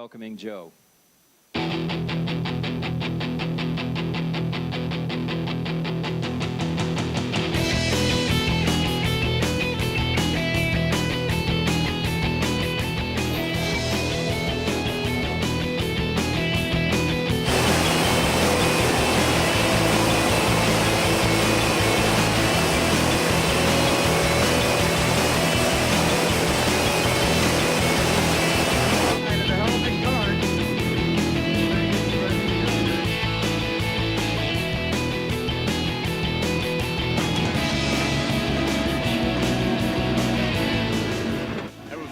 welcoming Joe.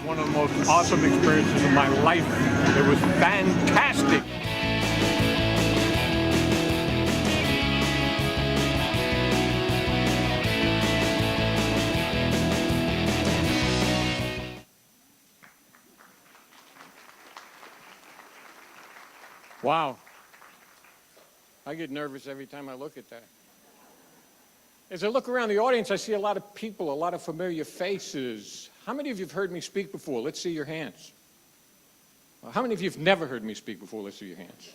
One of the most awesome experiences of my life. It was fantastic. Wow. I get nervous every time I look at that. As I look around the audience, I see a lot of people, a lot of familiar faces. How many of you have heard me speak before? Let's see your hands. How many of you have never heard me speak before? Let's see your hands.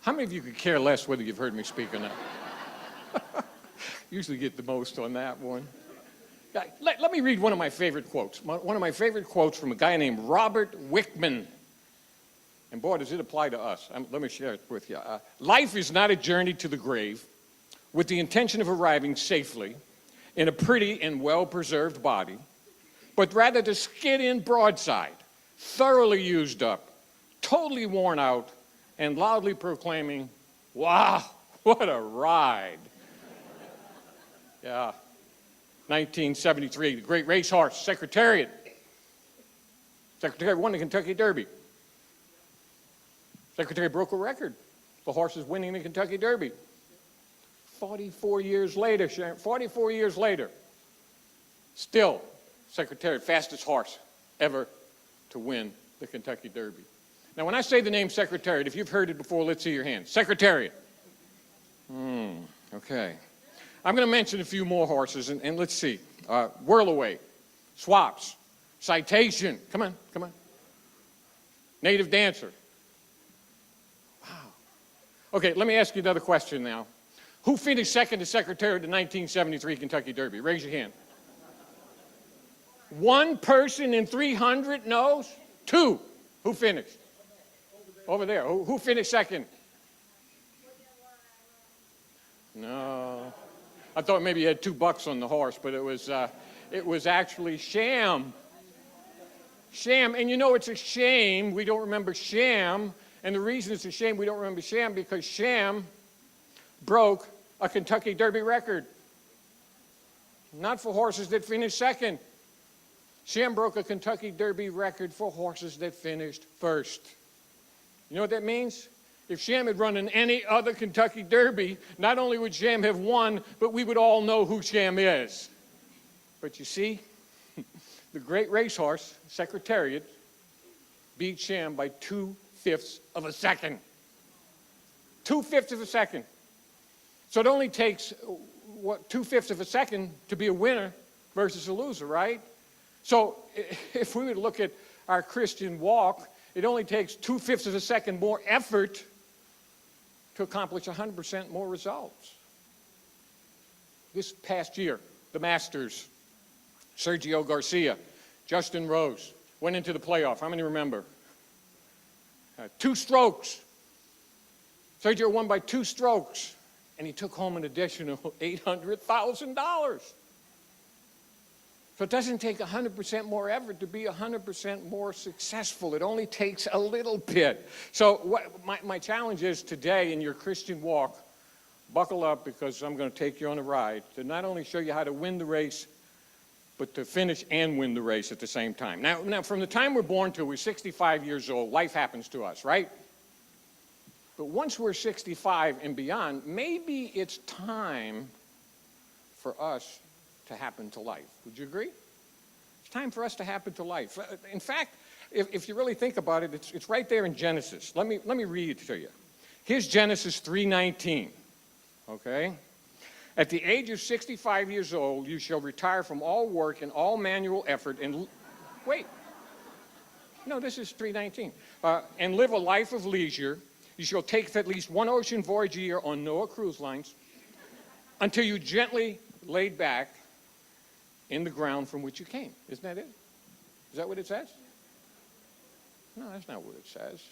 How many of you could care less whether you've heard me speak or not? Usually get the most on that one. Let me read one of my favorite quotes. One of my favorite quotes from a guy named Robert Wickman. And boy, does it apply to us. Let me share it with you. Life is not a journey to the grave with the intention of arriving safely in a pretty and well-preserved body, but rather to skid in broadside, thoroughly used up, totally worn out, and loudly proclaiming, "Wow, what a ride." Yeah. 1973, the great racehorse, Secretariat. Secretariat won the Kentucky Derby. Secretariat broke a record. The horse is winning the Kentucky Derby. 44 years later, Sharon, 44 years later, still Secretariat, fastest horse ever to win the Kentucky Derby. Now, when I say the name Secretariat, if you've heard it before, let's see your hands. Secretariat. Okay. I'm going to mention a few more horses, and let's see. Whirlaway, Swaps, Citation. Come on, come on. Native Dancer. Wow. Okay, let me ask you another question now. Who finished second to Secretariat in the 1973 Kentucky Derby? Raise your hand. One person in 300 knows? Two. Who finished? Over there. Who finished second? No. I thought maybe you had $2 on the horse, but it was actually Sham. Sham. And you know, it's a shame we don't remember Sham. And the reason it's a shame we don't remember Sham because Sham broke a Kentucky Derby record. Not for horses that finished second. Sham broke a Kentucky Derby record for horses that finished first. You know what that means? If Sham had run in any other Kentucky Derby, not only would Sham have won, but we would all know who Sham is. But you see, the great racehorse, Secretariat, beat Sham by 2/5 of a second. 2/5 of a second. So it only takes, 2/5 of a second to be a winner versus a loser, right? So if we were to look at our Christian walk, it only takes 2/5 of a second more effort to accomplish 100% more results. This past year, the Masters, Sergio Garcia, Justin Rose went into the playoff. How many remember? 2 strokes. Sergio won by 2 strokes, and he took home an additional $800,000. So it doesn't take 100% more effort to be 100% more successful. It only takes a little bit. So my challenge is today in your Christian walk, buckle up because I'm going to take you on a ride to not only show you how to win the race, but to finish and win the race at the same time. Now from the time we're born till we're 65 years old, life happens to us, right? But once we're 65 and beyond, maybe it's time for us to happen to life. Would you agree? It's time for us to happen to life. In fact, if you really think about it, it's right there in Genesis. Let me read it to you. Here's Genesis 3:19. Okay? At the age of 65 years old, you shall retire from all work and all manual effort and wait. No, this is 3:19. And live a life of leisure. You shall take at least one ocean voyage a year on Noah cruise lines until you gently laid back in the ground from which you came. Isn't that it? Is that what it says? No, that's not what it says.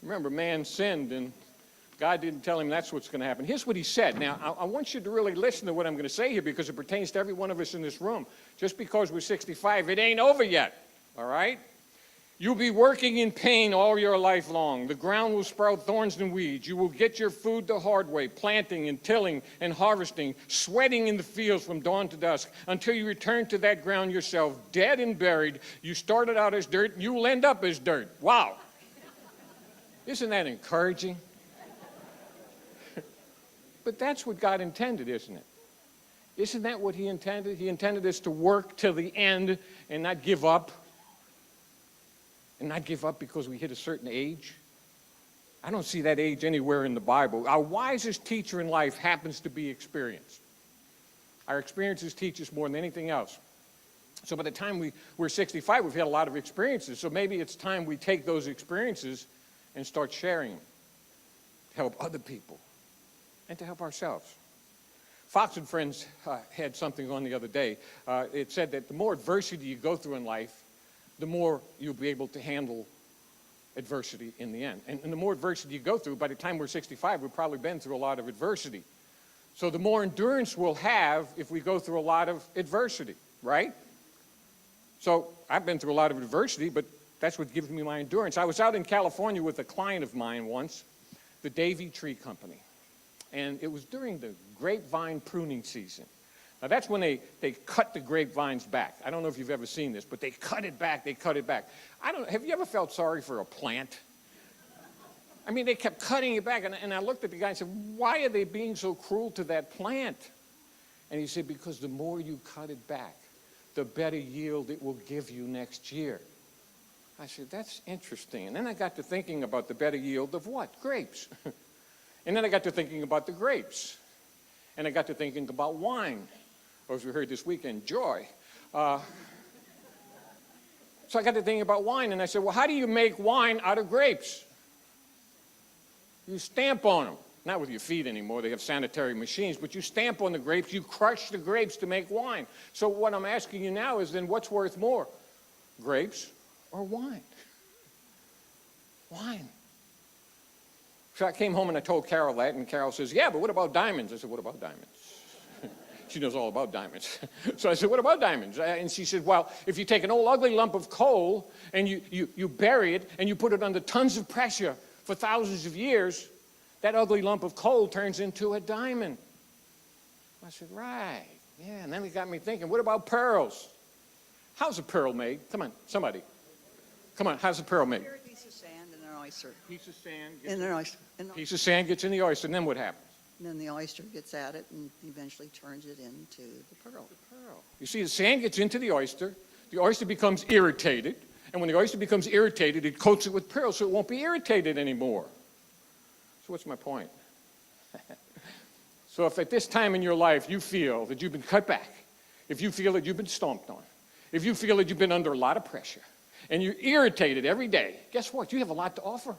Remember, man sinned, and God didn't tell him that's what's going to happen. Here's what he said. Now, I want you to really listen to what I'm going to say here because it pertains to every one of us in this room. Just because we're 65, it ain't over yet, all right? You'll be working in pain all your life long. The ground will sprout thorns and weeds. You will get your food the hard way, planting and tilling and harvesting, sweating in the fields from dawn to dusk, until you return to that ground yourself, dead and buried. You started out as dirt, and you will end up as dirt. Wow. Isn't that encouraging? But that's what God intended, isn't it? Isn't that what he intended? He intended us to work till the end and not give up. And not give up because we hit a certain age. I don't see that age anywhere in the Bible. Our wisest teacher in life happens to be experience. Our experiences teach us more than anything else. So by the time we're 65, we've had a lot of experiences. So maybe it's time we take those experiences and start sharing them to help other people and to help ourselves. Fox and Friends had something on the other day. It said that the more adversity you go through in life, the more you'll be able to handle adversity in the end. And the more adversity you go through, by the time we're 65, we've probably been through a lot of adversity. So the more endurance we'll have if we go through a lot of adversity, right? So I've been through a lot of adversity, but that's what gives me my endurance. I was out in California with a client of mine once, the Davy Tree Company. And it was during the grapevine pruning season. Now, that's when they cut the grapevines back. I don't know if you've ever seen this, but they cut it back, have you ever felt sorry for a plant? I mean, they kept cutting it back, and I looked at the guy and said, why are they being so cruel to that plant? And he said, because the more you cut it back, the better yield it will give you next year. I said, that's interesting. And then I got to thinking about the better yield of what? Grapes. And then I got to thinking about the grapes. And I got to thinking about wine. Or as we heard this weekend, joy. So I got to thinking about wine, and I said, well, how do you make wine out of grapes? You stamp on them. Not with your feet anymore, they have sanitary machines, but you stamp on the grapes, you crush the grapes to make wine. So what I'm asking you now is then what's worth more, grapes or wine? Wine. So I came home and I told Carol that, and Carol says, yeah, but what about diamonds? I said, what about diamonds? She knows all about diamonds. So I said, what about diamonds? And she said, well, if you take an old ugly lump of coal and you bury it and you put it under tons of pressure for thousands of years, that ugly lump of coal turns into a diamond. I said, right, yeah. And then it got me thinking, what about pearls? How's a pearl made? Come on, somebody. Come on, how's a pearl made? A piece of sand and an oyster. Piece of sand. Piece of sand gets in the oyster, and then what happens? And then the oyster gets at it and eventually turns it into the pearl. You see, the sand gets into the oyster becomes irritated, and when the oyster becomes irritated, it coats it with pearl so it won't be irritated anymore. So what's my point? So if at this time in your life you feel that you've been cut back, if you feel that you've been stomped on, if you feel that you've been under a lot of pressure, and you're irritated every day, guess what? You have a lot to offer.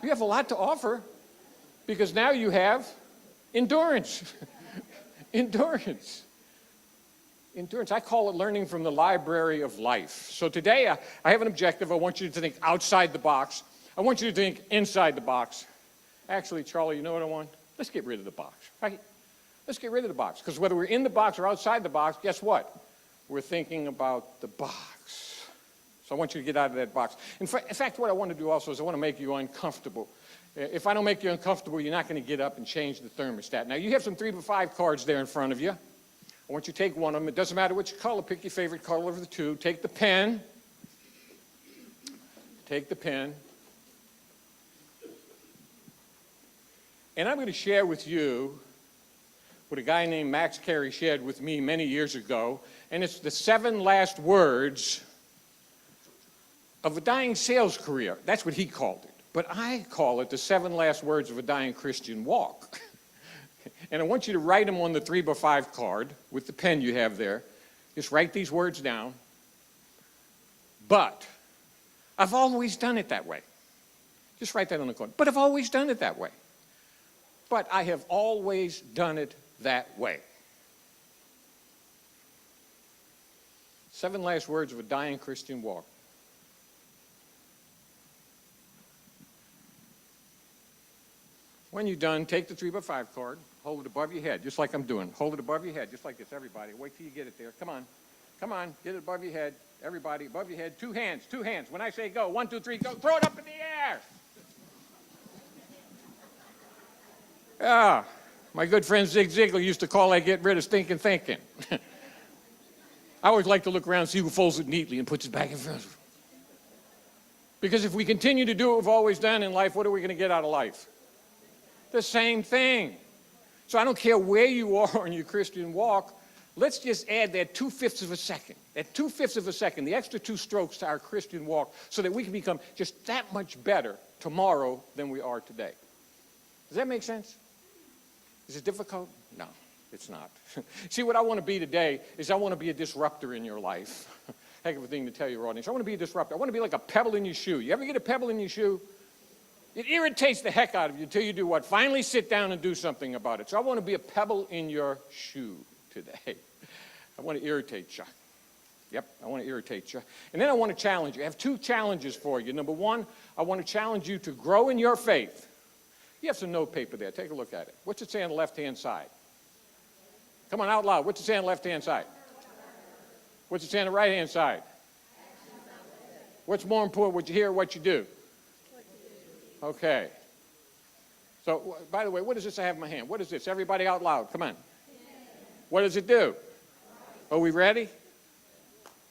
You have a lot to offer. Because now you have endurance. Endurance. I call it learning from the library of life. So today I have an objective. I want you to think outside the box. I want you to think inside the box. Actually, Charlie, you know what I want? Let's get rid of the box, right? Let's get rid of the box. Because whether we're in the box or outside the box, guess what? We're thinking about the box. So I want you to get out of that box. In fact, what I want to do also is I want to make you uncomfortable. If I don't make you uncomfortable, you're not going to get up and change the thermostat. Now, you have some 3 to 5 cards there in front of you. I want you to take one of them. It doesn't matter which color. Pick your favorite color of the two. Take the pen. Take the pen. And I'm going to share with you what a guy named Max Carey shared with me many years ago. And it's the 7 last words of a dying sales career. That's what he called it. But I call it the 7 last words of a dying Christian walk. And I want you to write them on the 3 by 5 card with the pen you have there. Just write these words down. But I've always done it that way. Just write that on the corner. But I've always done it that way. But I have always done it that way. 7 last words of a dying Christian walk. When you're done, take the 3x5 card, hold it above your head, just like I'm doing. Hold it above your head, just like this, everybody. Wait till you get it there. Come on. Come on, get it above your head. Everybody, above your head. 2 hands, 2 hands. When I say go, 1, 2, 3, go. Throw it up in the air. Ah, my good friend Zig Ziglar used to call that get rid of stinking thinking. I always like to look around and see who folds it neatly and puts it back in front of him. Because if we continue to do what we've always done in life, what are we going to get out of life? The same thing. So I don't care where you are in your Christian walk, let's just add that 2/5 of a second, that 2/5 of a second, the extra 2 strokes to our Christian walk so that we can become just that much better tomorrow than we are today. Does that make sense? Is it difficult? No, it's not. See, what I want to be today is I want to be a disruptor in your life. Heck of a thing to tell your audience. I want to be a disruptor. I want to be like a pebble in your shoe. You ever get a pebble in your shoe? It irritates the heck out of you until you do what? Finally sit down and do something about it. So I want to be a pebble in your shoe today. I want to irritate you. Yep, I want to irritate you. And then I want to challenge you. I have 2 challenges for you. Number 1, I want to challenge you to grow in your faith. You have some note paper there. Take a look at it. What's it say on the left-hand side? Come on, out loud. What's it say on the left-hand side? What's it say on the right-hand side? What's more important, what you hear or what you do? Okay. So, by the way, what is this I have in my hand? What is this? Everybody out loud. Come on. What does it do? Are we ready?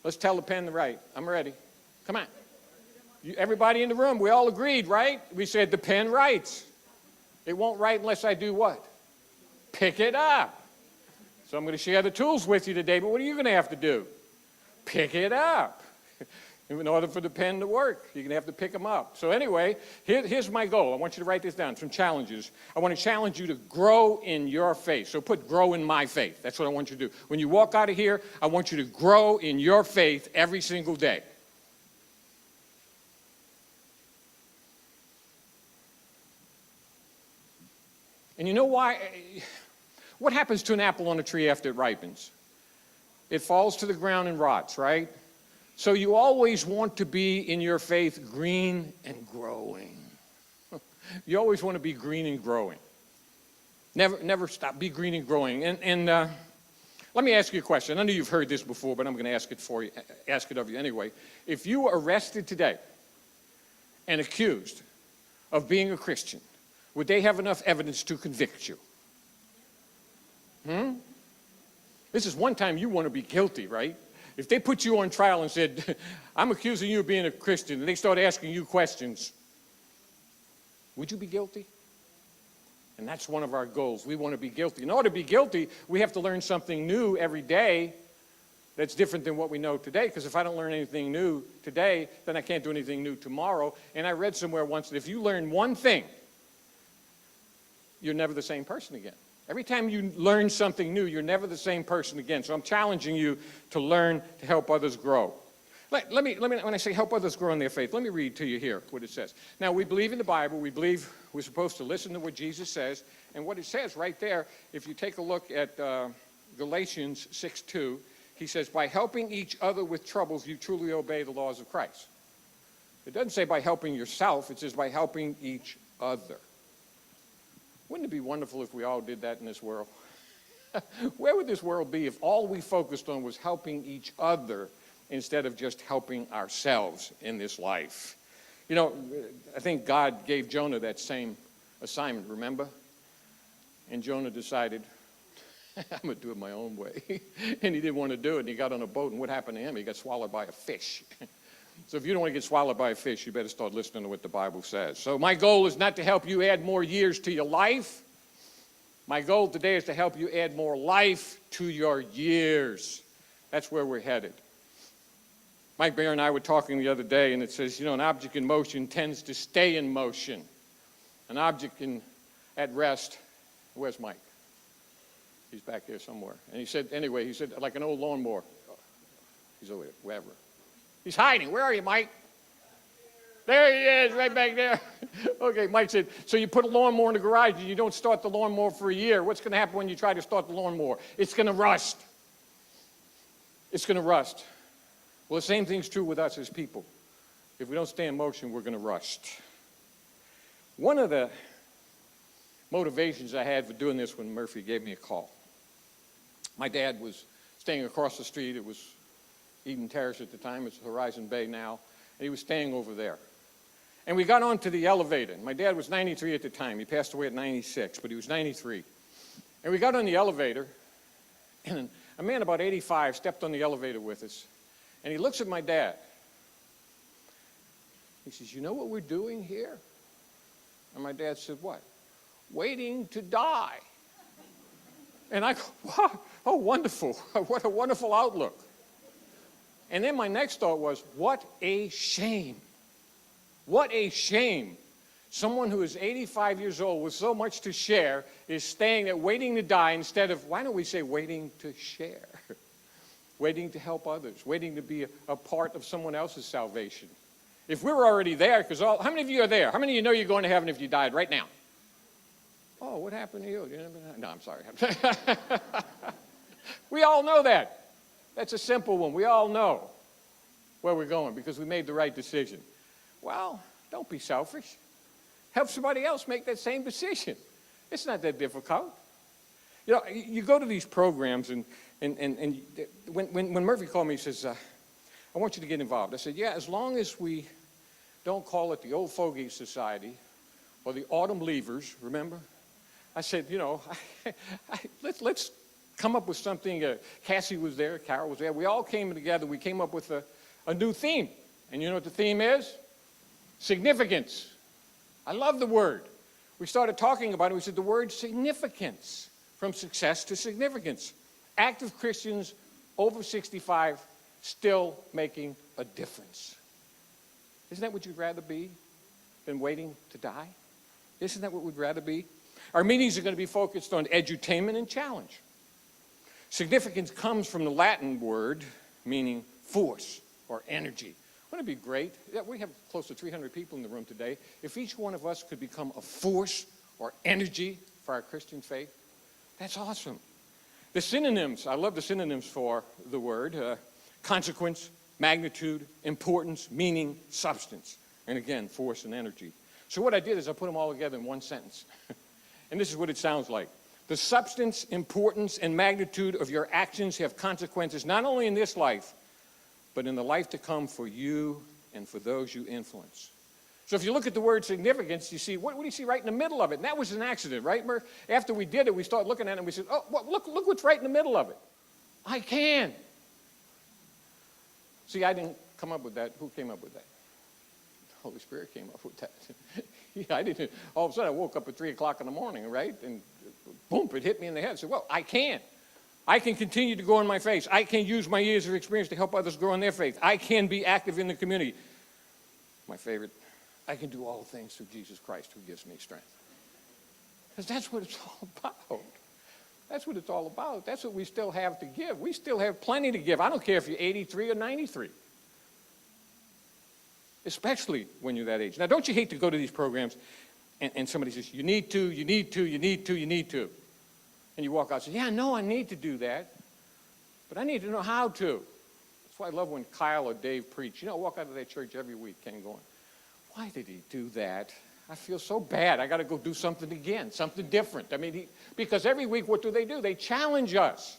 Let's tell the pen to write. I'm ready. Come on. Everybody in the room, we all agreed, right? We said the pen writes. It won't write unless I do what? Pick it up. So I'm going to share the tools with you today, but what are you going to have to do? Pick it up. In order for the pen to work, you're going to have to pick them up. So anyway, here's my goal. I want you to write this down, some challenges. I want to challenge you to grow in your faith. So put grow in my faith. That's what I want you to do. When you walk out of here, I want you to grow in your faith every single day. And you know why? What happens to an apple on a tree after it ripens? It falls to the ground and rots, right? So you always want to be in your faith green and growing. You always want to be green and growing. Never stop. Be green and growing. And let me ask you a question. I know you've heard this before, but I'm going to ask it of you anyway. If you were arrested today and accused of being a Christian, would they have enough evidence to convict you? This is one time you want to be guilty, right? If they put you on trial and said, I'm accusing you of being a Christian, and they start asking you questions, would you be guilty? And that's one of our goals. We want to be guilty. In order to be guilty, we have to learn something new every day that's different than what we know today, because if I don't learn anything new today, then I can't do anything new tomorrow. And I read somewhere once that if you learn one thing, you're never the same person again. Every time you learn something new, you're never the same person again. So I'm challenging you to learn to help others grow. Let me, when I say help others grow in their faith, let me read to you here what it says. Now, we believe in the Bible. We believe we're supposed to listen to what Jesus says. And what it says right there, if you take a look at Galatians 6:2, he says, by helping each other with troubles, you truly obey the laws of Christ. It doesn't say by helping yourself. It says by helping each other. Wouldn't it be wonderful if we all did that in this world? Where would this world be if all we focused on was helping each other instead of just helping ourselves in this life? You know, I think God gave Jonah that same assignment, remember? And Jonah decided, I'm going to do it my own way. And he didn't want to do it, and he got on a boat, and what happened to him? He got swallowed by a fish. So if you don't want to get swallowed by a fish, you better start listening to what the Bible says. So my goal is not to help you add more years to your life. My goal today is to help you add more life to your years. That's where we're headed. Mike Bear and I were talking the other day, and it says, you know, an object in motion tends to stay in motion. An object at rest, where's Mike? He's back there somewhere. And he said, anyway, he said, like an old lawnmower. He's over there, wherever. He's hiding. Where are you, Mike? There he is, right back there. Okay, Mike said, so you put a lawnmower in the garage and you don't start the lawnmower for a year. What's going to happen when you try to start the lawnmower? It's going to rust. It's going to rust. Well, the same thing's true with us as people. If we don't stay in motion, we're going to rust. One of the motivations I had for doing this when Murphy gave me a call. My dad was staying across the street. It was Eden Terrace at the time. It's Horizon Bay now. And he was staying over there. And we got onto the elevator. My dad was 93 at the time. He passed away at 96, but he was 93. And we got on the elevator, and a man about 85 stepped on the elevator with us. And he looks at my dad. He says, you know what we're doing here? And my dad said, what? Waiting to die. And I go, wow, oh, wonderful. What a wonderful outlook. And then my next thought was, what a shame. What a shame. Someone who is 85 years old with so much to share is staying there waiting to die instead of, why don't we say waiting to share? Waiting to help others, waiting to be a part of someone else's salvation. If we're already there, because how many of you are there? How many of you know you're going to heaven if you died right now? Oh, what happened to you? No, I'm sorry. We all know that. That's a simple one. We all know where we're going because we made the right decision. Well, don't be selfish. Help somebody else make that same decision. It's not that difficult. You know, you go to these programs, and when Murphy called me, he says, I want you to get involved. I said, yeah, as long as we don't call it the Old Fogey Society or the Autumn Leavers, remember? I said, you know, let's come up with something. Cassie was there, Carol was there. We all came together. We came up with a new theme. And you know what the theme is? Significance. I love the word. We started talking about it. We said the word significance, from success to significance. Active Christians over 65 still making a difference. Isn't that what you'd rather be than waiting to die? Isn't that what we'd rather be? Our meetings are going to be focused on edutainment and challenge. Significance comes from the Latin word meaning force or energy. Wouldn't it be great? We have close to 300 people in the room today. If each one of us could become a force or energy for our Christian faith, that's awesome. The synonyms, I love the synonyms for the word, consequence, magnitude, importance, meaning, substance. And again, force and energy. So what I did is I put them all together in one sentence. And this is what it sounds like. The substance, importance, and magnitude of your actions have consequences not only in this life, but in the life to come for you and for those you influence. So if you look at the word significance, you see, what do you see right in the middle of it? And that was an accident, right, Murph? After we did it, we started looking at it and we said, oh, well, look what's right in the middle of it. I can. See, I didn't come up with that. Who came up with that? The Holy Spirit came up with that. Yeah, I didn't. All of a sudden, I woke up at 3 o'clock in the morning, right? And boom, it hit me in the head. I said, well, I can. I can continue to grow in my faith. I can use my years of experience to help others grow in their faith. I can be active in the community. My favorite, I can do all things through Jesus Christ who gives me strength. Because that's what it's all about. That's what it's all about. That's what we still have to give. We still have plenty to give. I don't care if you're 83 or 93. Especially when you're that age. Now, don't you hate to go to these programs and somebody says, you need to, you need to, you need to, you need to. And you walk out and say, yeah, no, I need to do that. But I need to know how to. That's why I love when Kyle or Dave preach. You know, I walk out of that church every week and going, why did he do that? I feel so bad. I got to go do something again, something different. I mean, because every week, what do? They challenge us.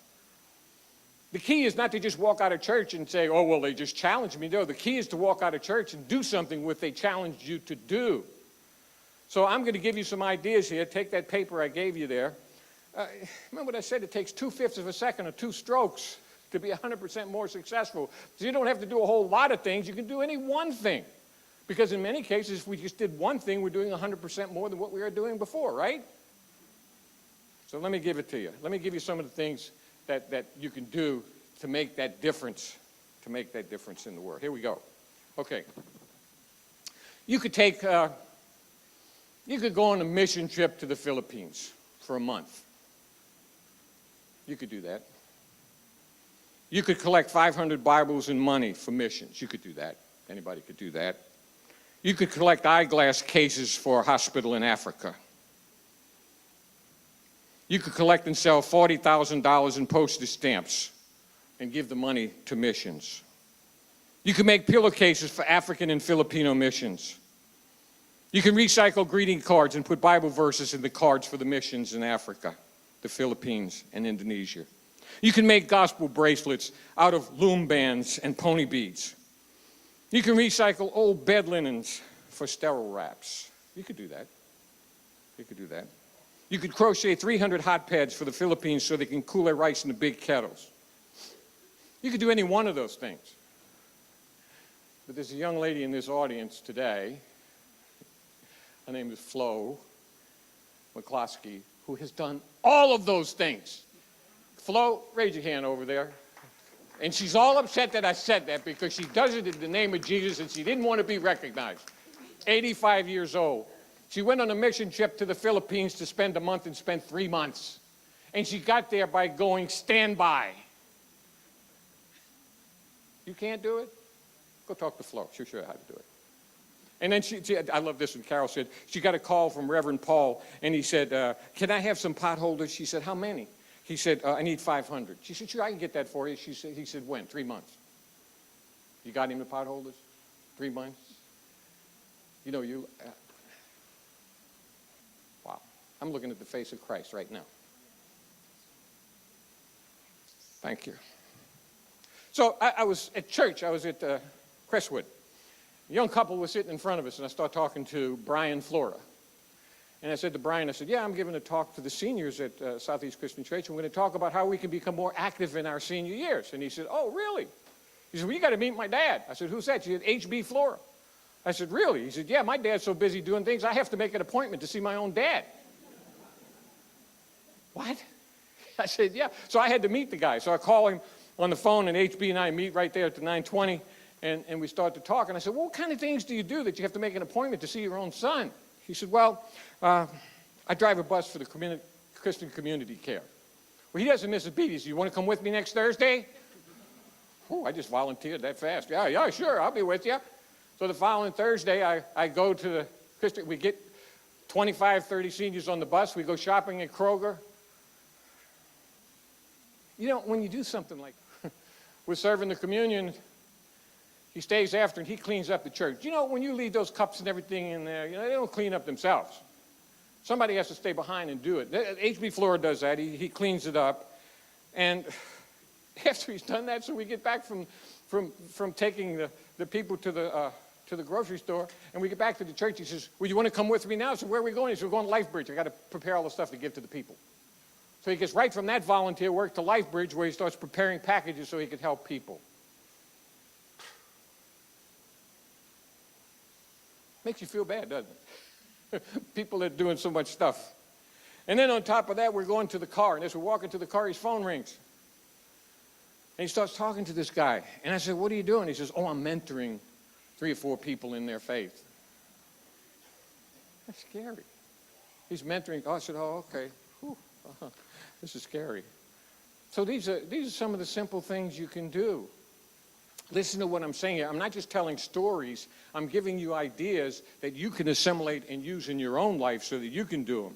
The key is not to just walk out of church and say, oh, well, they just challenged me. No, the key is to walk out of church and do something what they challenged you to do. So I'm going to give you some ideas here. Take that paper I gave you there. Remember what I said? It takes 2/5 of a second or 2 strokes to be 100% more successful. So you don't have to do a whole lot of things. You can do any one thing. Because in many cases, if we just did one thing, we're doing 100% more than what we were doing before, right? So let me give it to you. Let me give you some of the things that you can do to make that difference, in the world. Here we go. Okay. You could go on a mission trip to the Philippines for a month. You could do that. You could collect 500 Bibles and money for missions. You could do that. Anybody could do that. You could collect eyeglass cases for a hospital in Africa. You could collect and sell $40,000 in postage stamps and give the money to missions. You can make pillowcases for African and Filipino missions. You can recycle greeting cards and put Bible verses in the cards for the missions in Africa, the Philippines, and Indonesia. You can make gospel bracelets out of loom bands and pony beads. You can recycle old bed linens for sterile wraps. You could do that. You could do that. You could crochet 300 hot pads for the Philippines so they can cool their rice in the big kettles. You could do any one of those things. But there's a young lady in this audience today, her name is Flo McCloskey, who has done all of those things. Flo, raise your hand over there. And she's all upset that I said that because she does it in the name of Jesus and she didn't want to be recognized. 85 years old. She went on a mission trip to the Philippines to spend a month and spent 3 months. And she got there by going standby. You can't do it? Go talk to Flo. She'll show you how to do it. And then I love this one. Carol said, she got a call from Reverend Paul, and he said, can I have some potholders? She said, how many? He said, I need 500. She said, sure, I can get that for you. He said, when? 3 months. You got him the potholders? 3 months? You know, wow. I'm looking at the face of Christ right now. Thank you. So I was at church. I was at Crestwood. A young couple was sitting in front of us, and I started talking to Brian Flora. And I said to Brian, I said, yeah, I'm giving a talk to the seniors at Southeast Christian Church. I'm going to talk about how we can become more active in our senior years. And he said, oh, really? He said, well, you got to meet my dad. I said, who's that? She said, H.B. Flora. I said, really? He said, yeah, my dad's so busy doing things, I have to make an appointment to see my own dad. What? I said, yeah. So I had to meet the guy. So I call him on the phone, and H.B. and I meet right there at the 920, and we start to talk. And I said, well, what kind of things do you do that you have to make an appointment to see your own son? He said, well, I drive a bus for the Christian Community Care. Well, he doesn't miss a beat. He said, you want to come with me next Thursday? Oh, I just volunteered that fast. Yeah, sure, I'll be with you. So the following Thursday, I go to the Christian, we get 25, 30 seniors on the bus. We go shopping at Kroger. You know, when you do something like we're serving the communion, he stays after and he cleans up the church. You know, when you leave those cups and everything in there, you know, they don't clean up themselves. Somebody has to stay behind and do it. H.B. Flora does that. He cleans it up. And after he's done that, so we get back from taking the people to the grocery store, and we get back to the church. He says, well, you want to come with me now? So where are we going? He says, we're going to LifeBridge. I got to prepare all the stuff to give to the people. So he gets right from that volunteer work to LifeBridge, where he starts preparing packages so he could help people. Makes you feel bad, doesn't it? People are doing so much stuff. And then on top of that, we're going to the car. And as we're walking to the car, his phone rings. And he starts talking to this guy. And I said, what are you doing? He says, oh, I'm mentoring 3 or 4 people in their faith. That's scary. He's mentoring. Oh, I said, oh, okay. Whew. This is scary. So these are some of the simple things you can do. Listen to what I'm saying here. I'm not just telling stories. I'm giving you ideas that you can assimilate and use in your own life so that you can do them.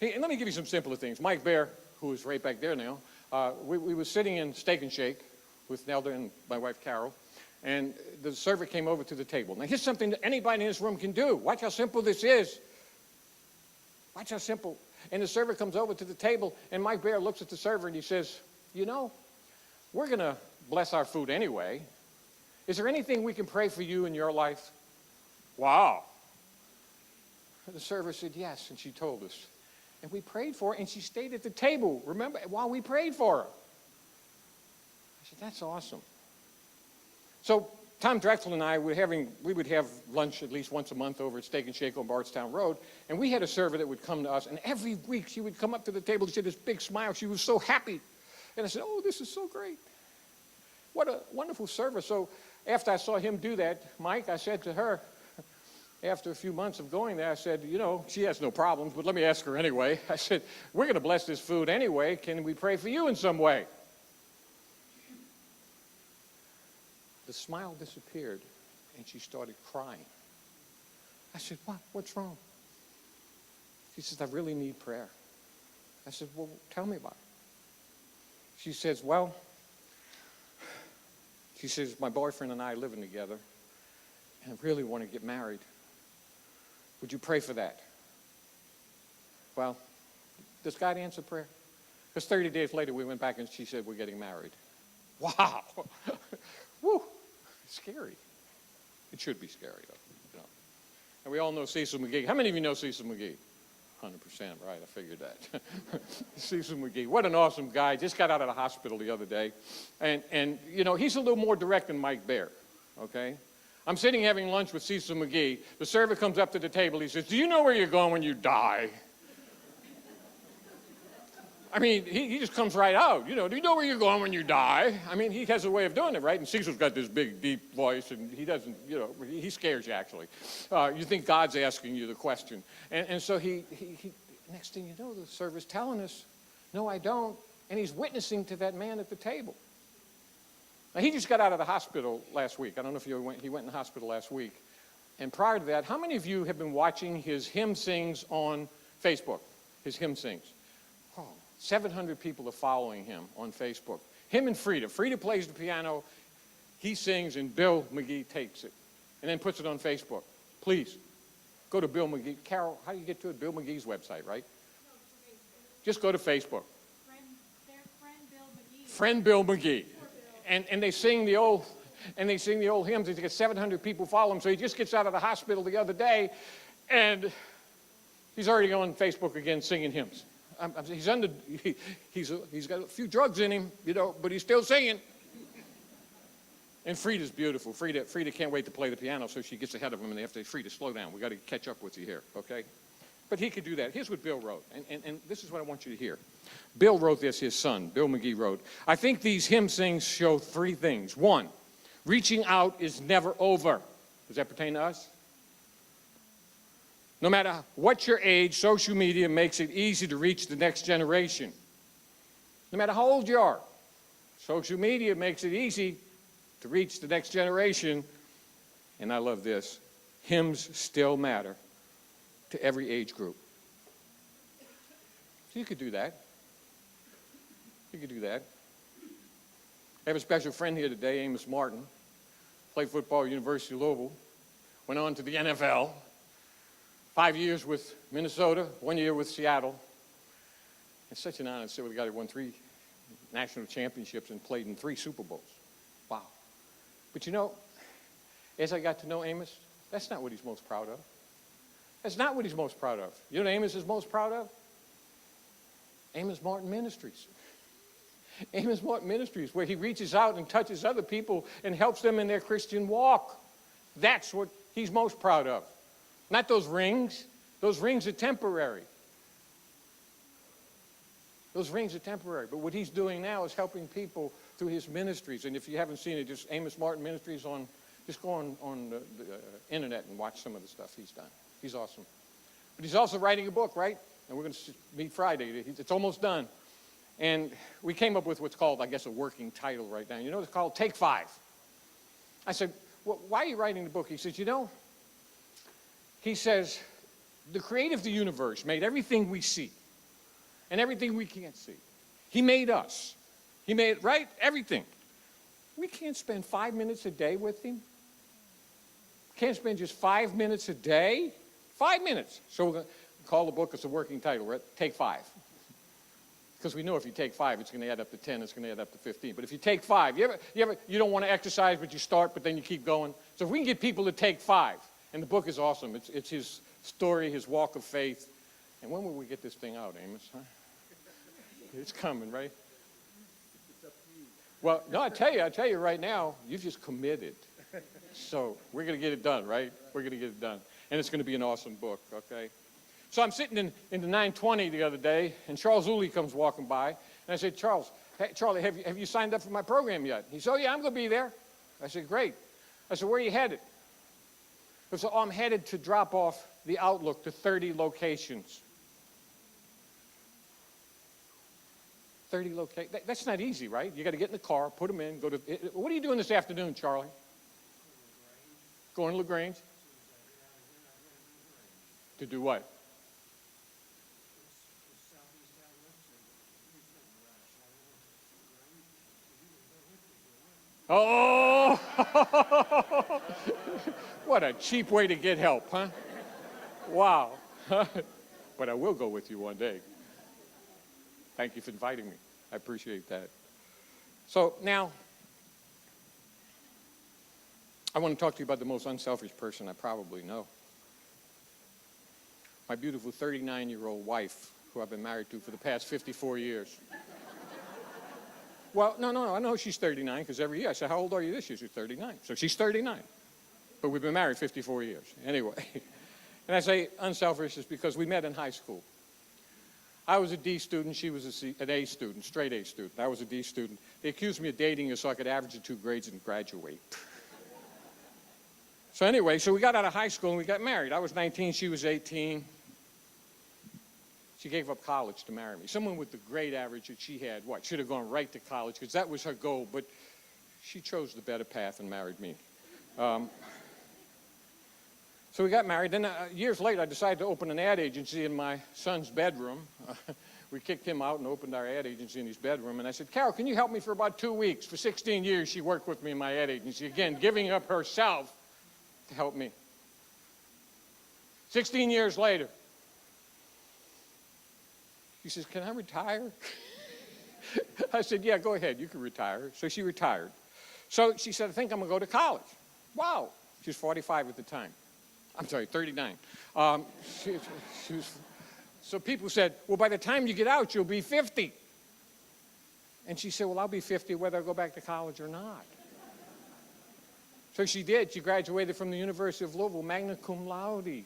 Hey, and let me give you some simpler things. Mike Bear, who is right back there now, we were sitting in Steak and Shake with Nelda and my wife Carol, and the server came over to the table. Now here's something that anybody in this room can do. Watch how simple this is. Watch how simple. And the server comes over to the table, and Mike Bear looks at the server and he says, you know, we're going to bless our food anyway. Is there anything we can pray for you in your life? Wow. The server said yes, and she told us. And we prayed for her, and she stayed at the table, remember, while we prayed for her. I said, that's awesome. So Tom Drexel and I we would have lunch at least once a month over at Steak and Shake on Bardstown Road, and we had a server that would come to us, and every week she would come up to the table, she had this big smile, she was so happy. And I said, oh, this is so great. What a wonderful server. So after I saw him do that, Mike, I said to her, after a few months of going there, I said, you know, she has no problems, but let me ask her anyway. I said, we're going to bless this food anyway. Can we pray for you in some way? smile disappeared, and she started crying. I said, "What? What's wrong?" She says, "I really need prayer." I said, "Well, tell me about it." She says, "Well," she says, "my boyfriend and I are living together, and I really want to get married. Would you pray for that?" Well, does God answer prayer? Because 30 days later, we went back and she said, "We're getting married." Wow. Woo. It's scary. It should be scary, though. You know. And we all know Cecil McGee. How many of you know Cecil McGee? 100%, right? I figured that. Cecil McGee. What an awesome guy. Just got out of the hospital the other day. And you know, he's a little more direct than Mike Baer, okay? I'm sitting having lunch with Cecil McGee. The server comes up to the table. He says, "Do you know where you're going when you die?" I mean, he just comes right out. You know, "Do you know where you're going when you die?" I mean, he has a way of doing it, right? And Cecil's got this big, deep voice, and he doesn't, you know, he scares you, actually. You think God's asking you the question. And so he next thing you know, the server's telling us, "No, I don't." And he's witnessing to that man at the table. Now, he just got out of the hospital last week. I don't know if he went in the hospital last week. And prior to that, how many of you have been watching his hymn sings on Facebook? His hymn sings. Oh, 700 people are following him on Facebook. Him and Frida. Frida plays the piano, he sings, and Bill McGee takes it and then puts it on Facebook. Please, go to Bill McGee. Carol, how do you get to it? Bill McGee's website, right? No, just go to Facebook. Friend Bill McGee. And they sing the old hymns. He's got 700 people follow him. So he just gets out of the hospital the other day, and he's already on Facebook again singing hymns. He's got a few drugs in him, you know, but he's still singing. And Frida's beautiful. Frida can't wait to play the piano, so she gets ahead of him, and they have to say, "Frida, slow down. We got to catch up with you here, okay?" But he could do that. Here's what Bill wrote, and this is what I want you to hear. Bill wrote this, his son, Bill McGee wrote, "I think these hymn sings show three things. One, reaching out is never over." Does that pertain to us? No matter what your age, social media makes it easy to reach the next generation. No matter how old you are, social media makes it easy to reach the next generation. And I love this. Hymns still matter to every age group. So you could do that. You could do that. I have a special friend here today, Amos Martin. Played football at University of Louisville. Went on to the NFL. 5 years with Minnesota, 1 year with Seattle. It's such an honor to sit with a guy who won 3 national championships and played in 3 Super Bowls. Wow. But you know, as I got to know Amos, that's not what he's most proud of. That's not what he's most proud of. You know what Amos is most proud of? Amos Martin Ministries. Amos Martin Ministries, where he reaches out and touches other people and helps them in their Christian walk. That's what he's most proud of. Not those rings. Those rings are temporary. Those rings are temporary. But what he's doing now is helping people through his ministries. And if you haven't seen it, just Amos Martin Ministries just go on the internet and watch some of the stuff he's done. He's awesome. But he's also writing a book, right? And we're going to meet Friday. It's almost done. And we came up with what's called, I guess, a working title right now. You know, it's called Take 5. I said, "Well, why are you writing the book?" He says, "You know," he says, "the creator of the universe made everything we see and everything we can't see. He made us. He made, right? Everything. We can't spend 5 minutes a day with him. Can't spend just 5 minutes a day. 5 minutes." So we're going to call the book, it's a working title, right? Take 5. Because we know if you take 5, it's going to add up to 10, it's going to add up to 15. But if you take 5, you don't want to exercise, but you start, but then you keep going. So if we can get people to take 5, and the book is awesome. It's his story, his walk of faith. And when will we get this thing out, Amos? Huh? It's coming, right? It's up to you. Well, no, I tell you right now, you've just committed. So we're going to get it done, right? We're going to get it done. And it's going to be an awesome book, okay? So I'm sitting in the 920 the other day, and Charles Uli comes walking by, and I said, "Hey, Charlie, have you signed up for my program yet?" He said, "Oh, yeah, I'm going to be there." I said, "Great." I said, "Where are you headed?" He said, "Oh, I'm headed to drop off the Outlook to 30 locations. 30 locations. That's not easy, right? You got to get in the car, put them in, go to. What are you doing this afternoon, Charlie? Going to LaGrange? To do what? Oh! What a cheap way to get help, huh? Wow. But I will go with you one day. Thank you for inviting me. I appreciate that. So now, I want to talk to you about the most unselfish person I probably know. My beautiful 39-year-old wife, who I've been married to for the past 54 years. Well, no, I know she's 39 because every year I say, how old are you this year? She's 39. So she's 39. But we've been married 54 years. Anyway, and I say unselfish is because we met in high school. I was a D student. She was an A student, straight A student. I was a D student. They accused me of dating her so I could average the 2 grades and graduate. So anyway, so we got out of high school and we got married. I was 19, she was 18. She gave up college to marry me. Someone with the grade average that she had, should have gone right to college because that was her goal, but she chose the better path and married me. So we got married. Then years later, I decided to open an ad agency in my son's bedroom. We kicked him out and opened our ad agency in his bedroom. And I said, Carol, can you help me for about 2 weeks? For 16 years, she worked with me in my ad agency. Again, giving up herself to help me. 16 years later, she says, can I retire? I said, yeah, go ahead. You can retire. So she retired. So she said, I think I'm going to go to college. Wow. She was 45 at the time. I'm sorry, 39. So people said, well, by the time you get out, you'll be 50. And she said, well, I'll be 50 whether I go back to college or not. So she did. She graduated from the University of Louisville, magna cum laude.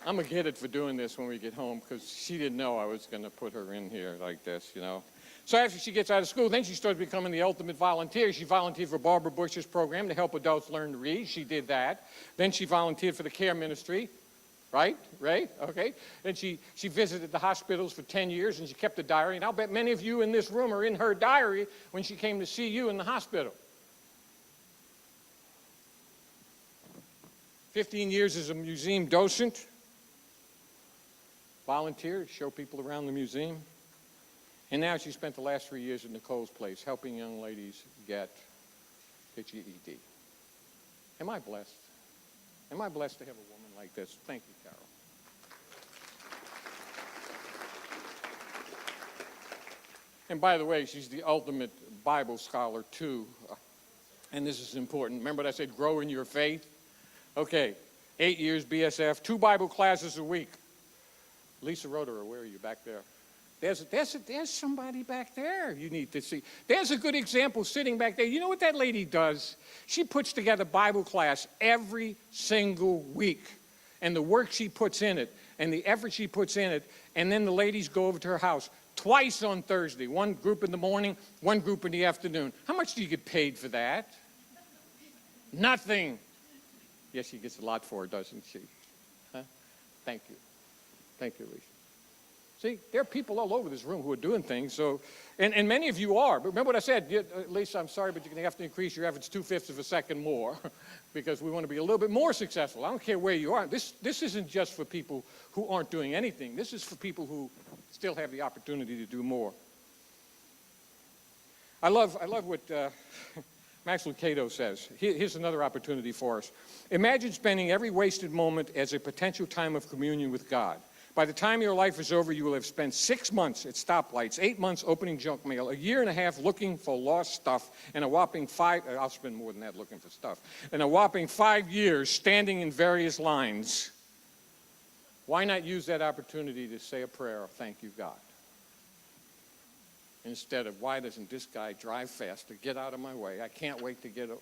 I'm going to get it for doing this when we get home because she didn't know I was going to put her in here like this, you know. So after she gets out of school, then she starts becoming the ultimate volunteer. She volunteered for Barbara Bush's program to help adults learn to read. She did that. Then she volunteered for the care ministry, right? Ray? Okay. And she visited the hospitals for 10 years, and she kept a diary. And I'll bet many of you in this room are in her diary when she came to see you in the hospital. 15 years as a museum docent. Volunteer, show people around the museum. And now she spent the last 3 years at Nicole's place helping young ladies get GED. Am I blessed? Am I blessed to have a woman like this? Thank you, Carol. And by the way, she's the ultimate Bible scholar, too. And this is important. Remember what I said, grow in your faith? Okay, 8 years BSF, 2 Bible classes a week. Lisa Roderer, where are you back there? There's somebody back there you need to see. There's a good example sitting back there. You know what that lady does? She puts together Bible class every single week. And the work she puts in it, and the effort she puts in it, and then the ladies go over to her house twice on Thursday. One group in the morning, one group in the afternoon. How much do you get paid for that? Nothing. Yes, she gets a lot for it, doesn't she? Huh? Thank you. Thank you, Lisa. See, there are people all over this room who are doing things, so, and many of you are. But remember what I said, Lisa, I'm sorry, but you're going to have to increase your efforts 2/5 of a second more because we want to be a little bit more successful. I don't care where you are. This isn't just for people who aren't doing anything. This is for people who still have the opportunity to do more. I love what Max Lucado says. Here's another opportunity for us. Imagine spending every wasted moment as a potential time of communion with God. By the time your life is over, you will have spent 6 months at stoplights, 8 months opening junk mail, a year and a half looking for lost stuff, and a whopping 5, I'll spend more than that looking for stuff, and a whopping 5 years standing in various lines. Why not use that opportunity to say a prayer of thank you, God? Instead of, why doesn't this guy drive faster? Get out of my way. I can't wait to get over.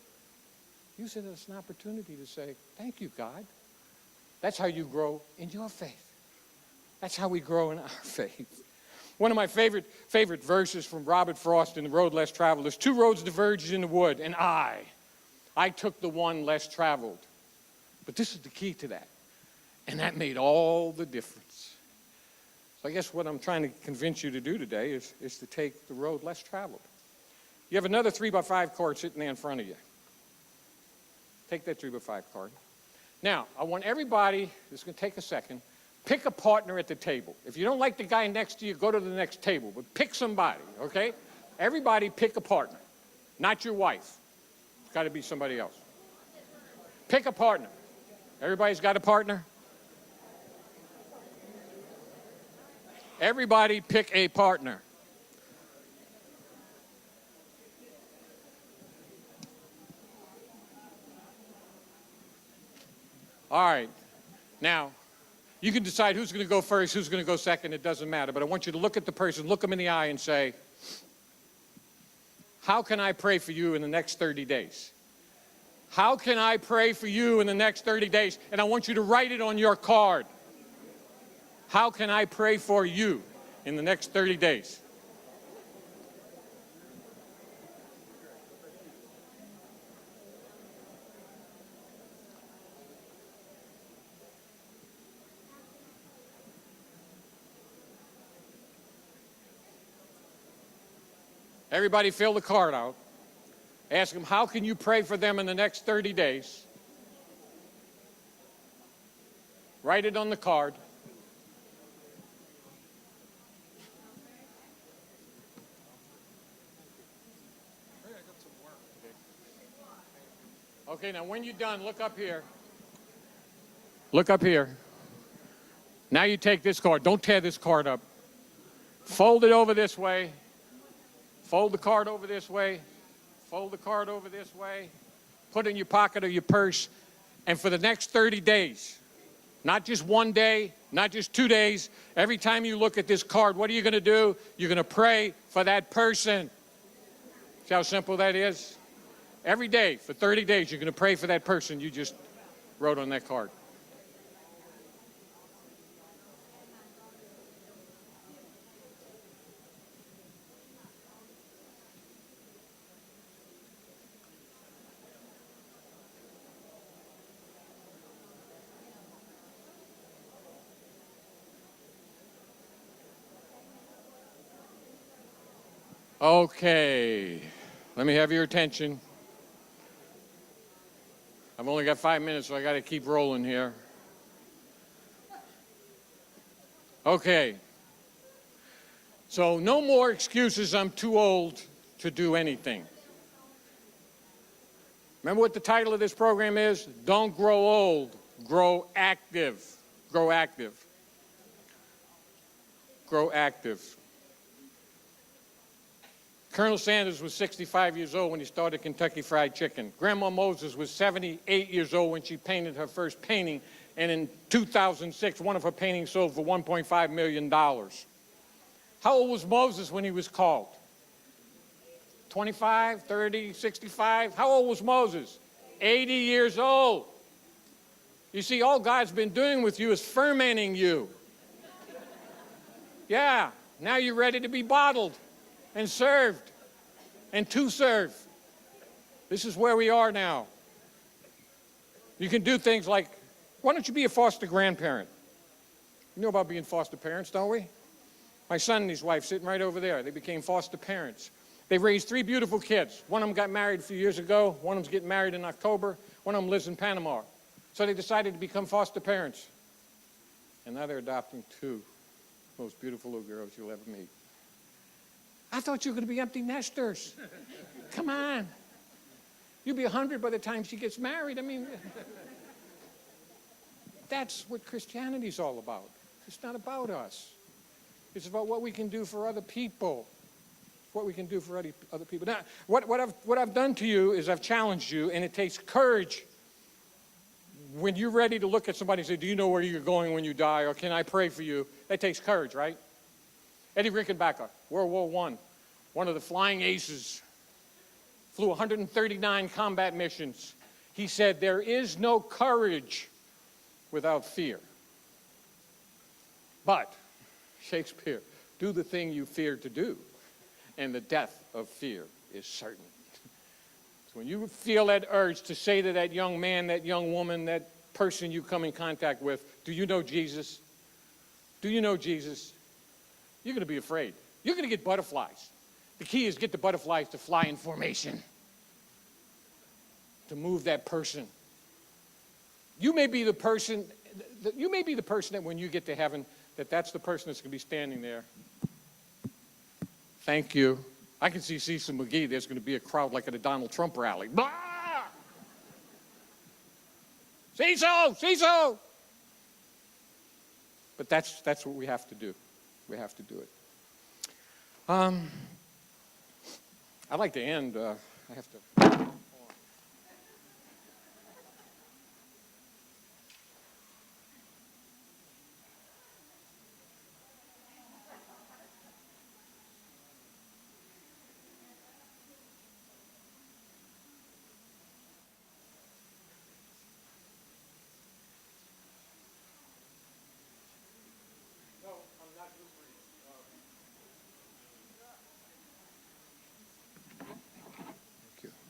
Use it as an opportunity to say, thank you, God. That's how you grow in your faith. That's how we grow in our faith. One of my favorite verses from Robert Frost in The Road Less Traveled is, 2 roads diverged in the wood, and I took the one less traveled. But this is the key to that. And that made all the difference. So I guess what I'm trying to convince you to do today is to take the road less traveled. You have another 3x5 card sitting there in front of you. Take that 3x5 card. Now, I want everybody, this is going to take a second, pick a partner at the table. If you don't like the guy next to you, go to the next table. But pick somebody, okay? Everybody pick a partner. Not your wife. It's got to be somebody else. Pick a partner. Everybody's got a partner? Everybody pick a partner. All right. Now, you can decide who's going to go first, who's going to go second. It doesn't matter. But I want you to look at the person, look them in the eye and say, how can I pray for you in the next 30 days? How can I pray for you in the next 30 days? And I want you to write it on your card. How can I pray for you in the next 30 days? Everybody fill the card out. Ask them, how can you pray for them in the next 30 days? Write it on the card. Okay, now when you're done, look up here. Look up here. Now you take this card. Don't tear this card up. Fold it over this way. Fold the card over this way. Fold the card over this way. Put it in your pocket or your purse. And for the next 30 days, not just one day, not just 2 days, every time you look at this card, what are you going to do? You're going to pray for that person. See how simple that is? Every day, for 30 days, you're going to pray for that person you just wrote on that card. Okay, let me have your attention. I've only got 5 minutes, so I got to keep rolling here. Okay. So no more excuses, I'm too old to do anything. Remember what the title of this program is? Don't grow old, grow active. Grow active. Grow active. Colonel Sanders was 65 years old when he started Kentucky Fried Chicken. Grandma Moses was 78 years old when she painted her first painting. And in 2006, one of her paintings sold for $1.5 million. How old was Moses when he was called? 25, 30, 65? How old was Moses? 80 years old. You see, all God's been doing with you is fermenting you. Yeah, now you're ready to be bottled and served, and to serve. This is where we are now. You can do things like, why don't you be a foster grandparent? You know about being foster parents, don't we? My son and his wife sitting right over there. They became foster parents. They raised 3 beautiful kids. One of them got married a few years ago. One of them's getting married in October. One of them lives in Panama. So they decided to become foster parents. And now they're adopting 2 most beautiful little girls you'll ever meet. I thought you were going to be empty nesters. Come on. You'll be 100 by the time she gets married. I mean, that's what Christianity's all about. It's not about us. It's about what we can do for other people. What we can do for other people. Now, what I've done to you is I've challenged you, and it takes courage when you're ready to look at somebody and say, do you know where you're going when you die, or can I pray for you? That takes courage, right? Eddie Rickenbacker, World War I, one of the flying aces, flew 139 combat missions. He said, there is no courage without fear. But, Shakespeare, do the thing you fear to do, and the death of fear is certain. So when you feel that urge to say to that young man, that young woman, that person you come in contact with, do you know Jesus? Do you know Jesus? You're going to be afraid. You're going to get butterflies. The key is get the butterflies to fly in formation, to move that person. You may be the person that when you get to heaven, that's the person that's going to be standing there. Thank you. I can see Cecil McGee. There's going to be a crowd like at a Donald Trump rally. Blah! Cecil! But that's what we have to do. We have to do it. I'd like to end. I have to.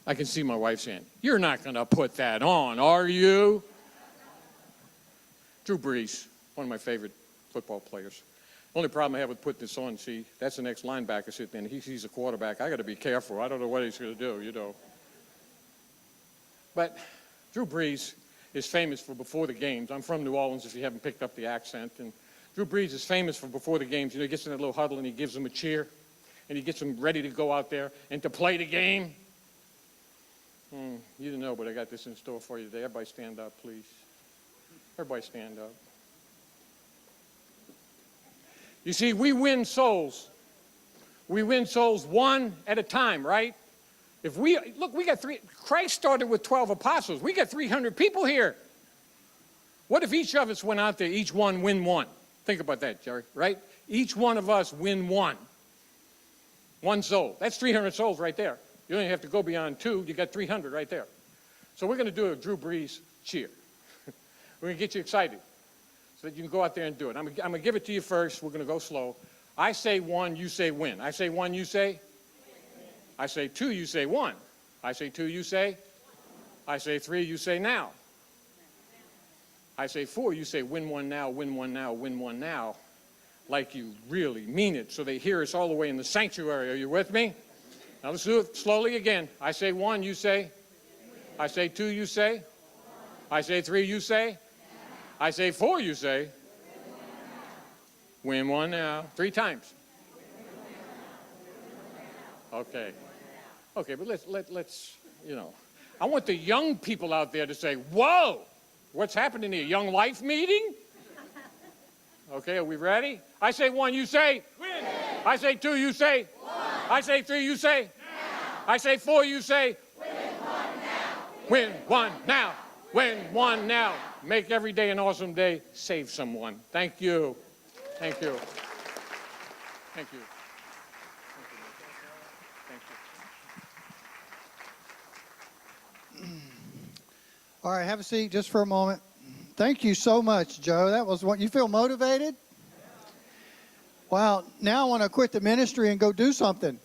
I can see my wife saying, "You're not going to put that on, are you?" Drew Brees, one of my favorite football players. Only problem I have with putting this on, see, that's the next linebacker sitting there. He sees a quarterback. I got to be careful. I don't know what he's going to do, you know. But Drew Brees is famous for before the games. I'm from New Orleans, if you haven't picked up the accent. And Drew Brees is famous for before the games. You know, he gets in that little huddle and he gives them a cheer. And he gets them ready to go out there and to play the game. You didn't know, but I got this in store for you today. Everybody stand up, please. Everybody stand up. You see, we win souls. We win souls one at a time, right? We got Christ started with 12 apostles. We got 300 people here. What if each of us went out there, each one win one? Think about that, Jerry, right? Each one of us win one. One soul. That's 300 souls right there. You don't even have to go beyond 2. You got 300 right there. So we're going to do a Drew Brees cheer. We're going to get you excited so that you can go out there and do it. I'm going to give it to you first. We're going to go slow. I say 1, you say win. I say 1, you say win. I say 2, you say 1. I say 2, you say. I say 3, you say now. I say 4, you say win one now, win one now, win one now. Like you really mean it so they hear us all the way in the sanctuary. Are you with me? Now let's do it slowly again. I say 1, you say. I say 2, you say. I say 3, you say. I say 4, you say. Win one now. 3 times. Okay. Okay, but let's, you know. I want the young people out there to say, whoa, what's happening here? Young Life meeting? Okay, are we ready? I say 1, you say. Win. I say 2, you say. 1. I say 3, you say. Now. I say 4, you say. Win one now. Win one now. Win one now. Make every day an awesome day. Save someone. Thank you. Thank you. Thank you. Thank you. All right, have a seat just for a moment. Thank you so much, Joe. That was what you feel motivated? Wow, now I want to quit the ministry and go do something.